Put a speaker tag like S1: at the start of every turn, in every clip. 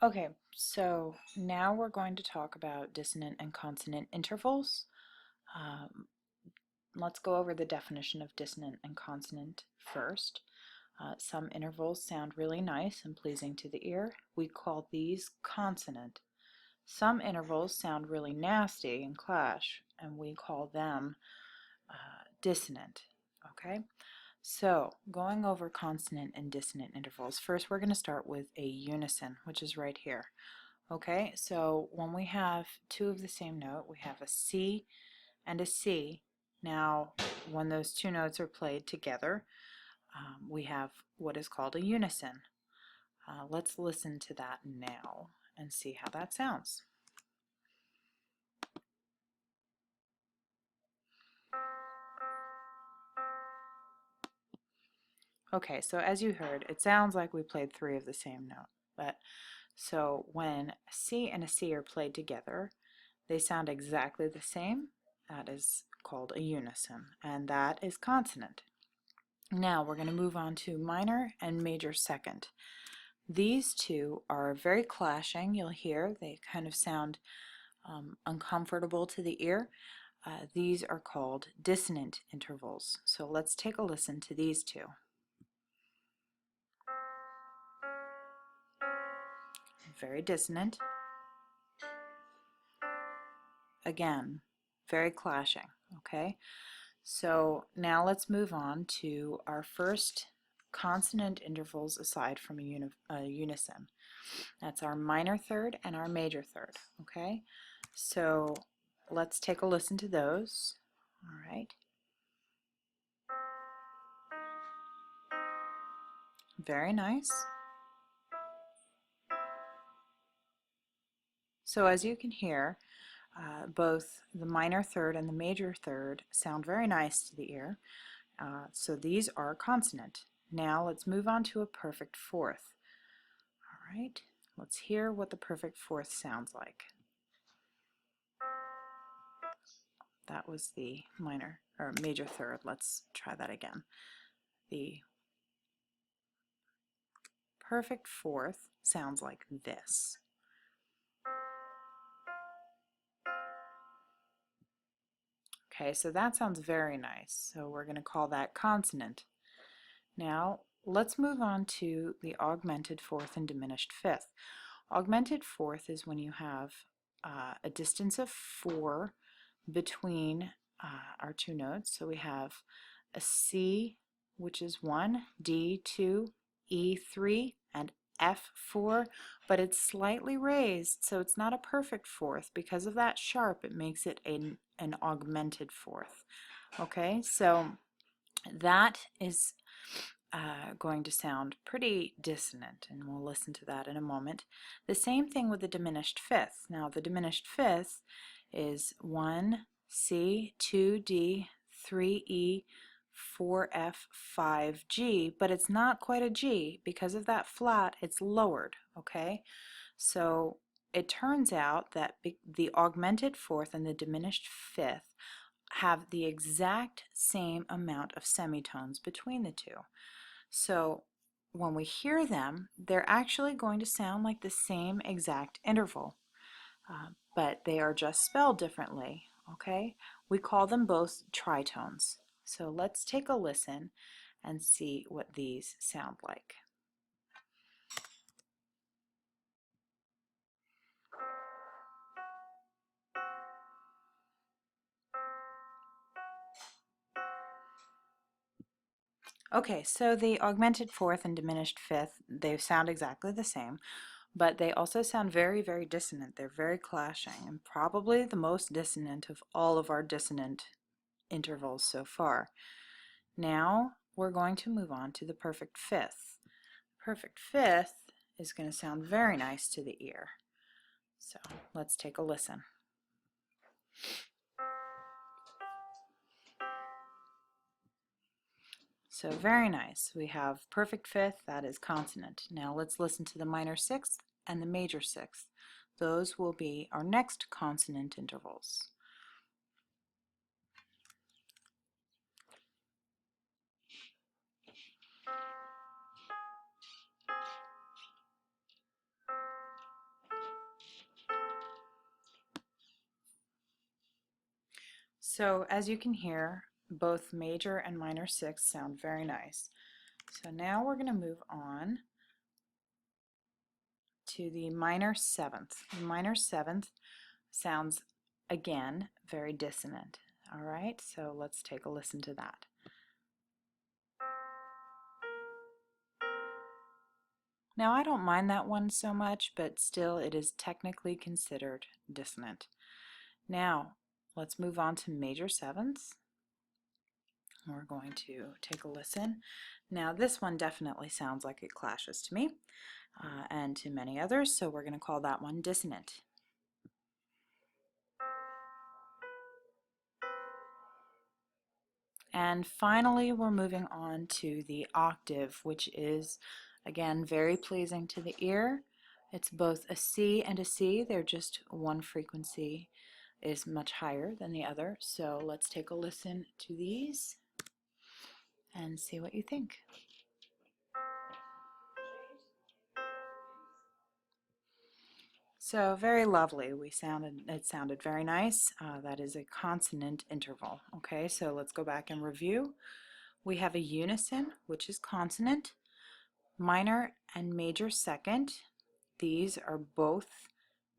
S1: Okay, so now we're going to talk about dissonant and consonant intervals. Um, let's go over the definition of dissonant and consonant first. Some intervals sound really nice and pleasing to the ear. We call these consonant. Some intervals sound really nasty and clash, and we call them dissonant. Okay? So, going over consonant and dissonant intervals, first we're going to start with a unison, which is right here. Okay, so when we have two of the same note, we have a C and a C. Now, when those two notes are played together, we have what is called a unison. Let's listen to that now and see how that sounds. Okay, so as you heard, it sounds like we played three of the same note, but so when a C and a C are played together, they sound exactly the same. That is called a unison, and that is consonant. Now we're going to move on to minor and major second. These two are very clashing. You'll hear they kind of sound uncomfortable to the ear. These are called dissonant intervals. So let's take a listen to these two. Very dissonant. Again, very clashing. Okay, so now let's move on to our first consonant intervals aside from a unison. That's our minor third and our major third. Okay, so let's take a listen to those. All right. Very nice. So as you can hear, both the minor third and the major third sound very nice to the ear. So these are consonant. Now let's move on to a perfect fourth. All right, let's hear what the perfect fourth sounds like. That was the minor or major third. Let's try that again. The perfect fourth sounds like this. Okay, so that sounds very nice. So we're going to call that consonant. Now let's move on to the augmented fourth and diminished fifth. Augmented fourth is when you have a distance of 4 between our two notes. So we have a C, which is 1, D 2, E 3, and F 4, but it's slightly raised, so it's not a perfect fourth. Because of that sharp, it makes it an augmented fourth. Okay, so that is going to sound pretty dissonant, and we'll listen to that in a moment. The same thing with the diminished fifth. Now, the diminished fifth is 1 C, 2 D, 3 E, 4 F, 5 G, but it's not quite a G. Because of that flat, it's lowered, okay? So it turns out that the augmented fourth and the diminished fifth have the exact same amount of semitones between the two. So when we hear them, they're actually going to sound like the same exact interval, but they are just spelled differently, okay? We call them both tritones. So let's take a listen and see what these sound like. Okay, so the augmented fourth and diminished fifth, they sound exactly the same, but they also sound very, very dissonant. They're very clashing, and probably the most dissonant of all of our dissonant intervals so far. Now we're going to move on to the perfect fifth. Perfect fifth is going to sound very nice to the ear. So let's take a listen. So very nice. We have perfect fifth, that is consonant. Now let's listen to the minor sixth and the major sixth. Those will be our next consonant intervals. So as you can hear, both major and minor sixths sound very nice. So now we're going to move on to the minor seventh. The minor seventh sounds, again, very dissonant. All right, so let's take a listen to that. Now I don't mind that one so much, but still it is technically considered dissonant. Now let's move on to major sevenths. We're going to take a listen. Now this one definitely sounds like it clashes to me and to many others, so we're going to call that one dissonant. And finally, we're moving on to the octave, which is, again, very pleasing to the ear. It's both a C and a C. They're just one frequency is much higher than the other. So let's take a listen to these and see what you think. So very lovely. It sounded very nice. That is a consonant interval. Okay, so let's go back and review. We have a unison, which is consonant, minor and major second. These are both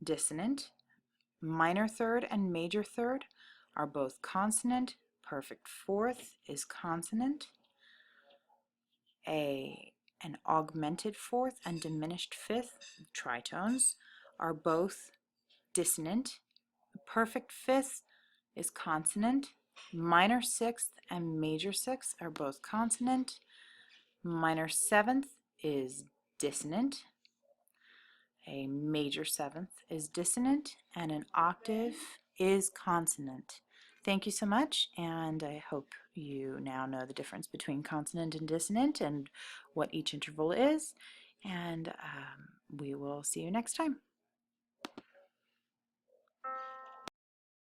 S1: dissonant. Minor third and major third are both consonant. Perfect fourth is consonant. An augmented fourth and diminished fifth, tritones, are both dissonant. Perfect fifth is consonant. Minor sixth and major sixth are both consonant. Minor seventh is dissonant. A major seventh is dissonant, and an octave is consonant. Thank you so much, and I hope you now know the difference between consonant and dissonant and what each interval is, and we will see you next time.